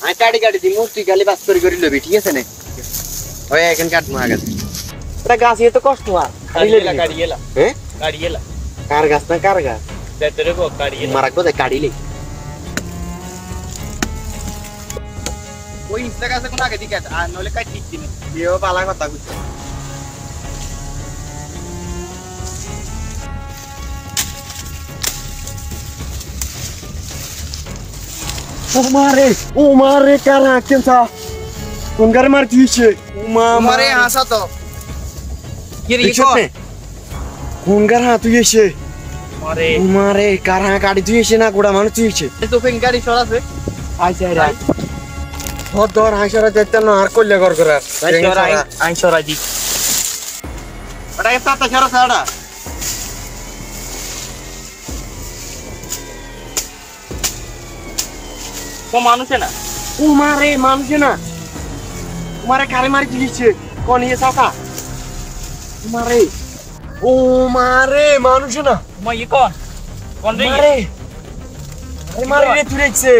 আমি কাটি কাটি দিই তুই খালি বাস করে লবি ঠিক আছে না ওই এখন কাট মা গাছ এটা গাছ এত কষ্ট আর কাড়িয়েলা হ্যাঁ কাড়িয়েলা কার গাছ না কার গাছ তেতরে কো কাড়িয়েলা মারাকবো দে কাটিলে ওই ইনস্টা গাছে কোন আগে দিকে আর নলে কাটি দিচ্ছি না এও পালা কথা কইছে Umare cara kensa. Kungar mar tuiche. Umare hasa to. Yeri ko. Kungar ha tuiche. Umare cara kadi tuiche na kuda manu tuiche. To fingari shora se. Ai sai ra. Hot dor ai shora dette na har kolle gor kora. Ai shora di. Ada eta ta shora sada. को मानुस है ना तुम्हारे काले मारी तुझे कौन ये साका तुम्हारे मानुस है ना मैं ये कौन रे अरे मारे रे तुरे से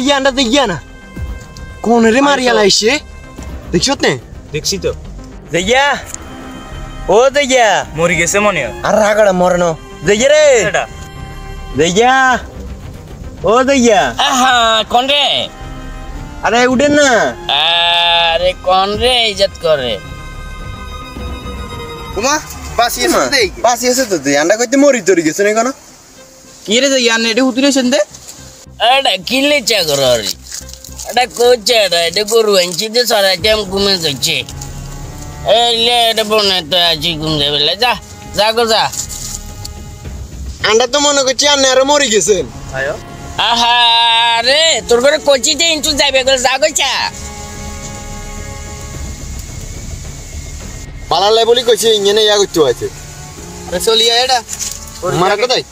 ये अंडा देखिए ना कौन रे मारी आला इसे देखियो ते देखसी तो देखिया ओ देखिया मोरी कैसे मने अरे रागड़ा मरनो देखिए रे देखिया ओ दैया कौन रे अरे उड़े ना अरे कौन रे इज्जत करे उमा बास ये तो दे अंडा कोई मोरी तोरी के सुने कनो की रे दैया नेडे उतरे संदे अरे किले चगररी अरे कोचेड़ा एडे गुरु अंची दे सारा टाइम घूमे सच्चे ए ले एडे बोने तो आजी घूम दे बेले जा को जा अंडा तो मनो को चिया नेरो मोरी के सुन आयो आहा रे তোর করে কোচিতে ইনচু যাবে গল জাগোছা পালালে বলি কইছে ইঞ্জিনে ইয়া করতে আছে আরে চলিয়া এটা মারা কোথায়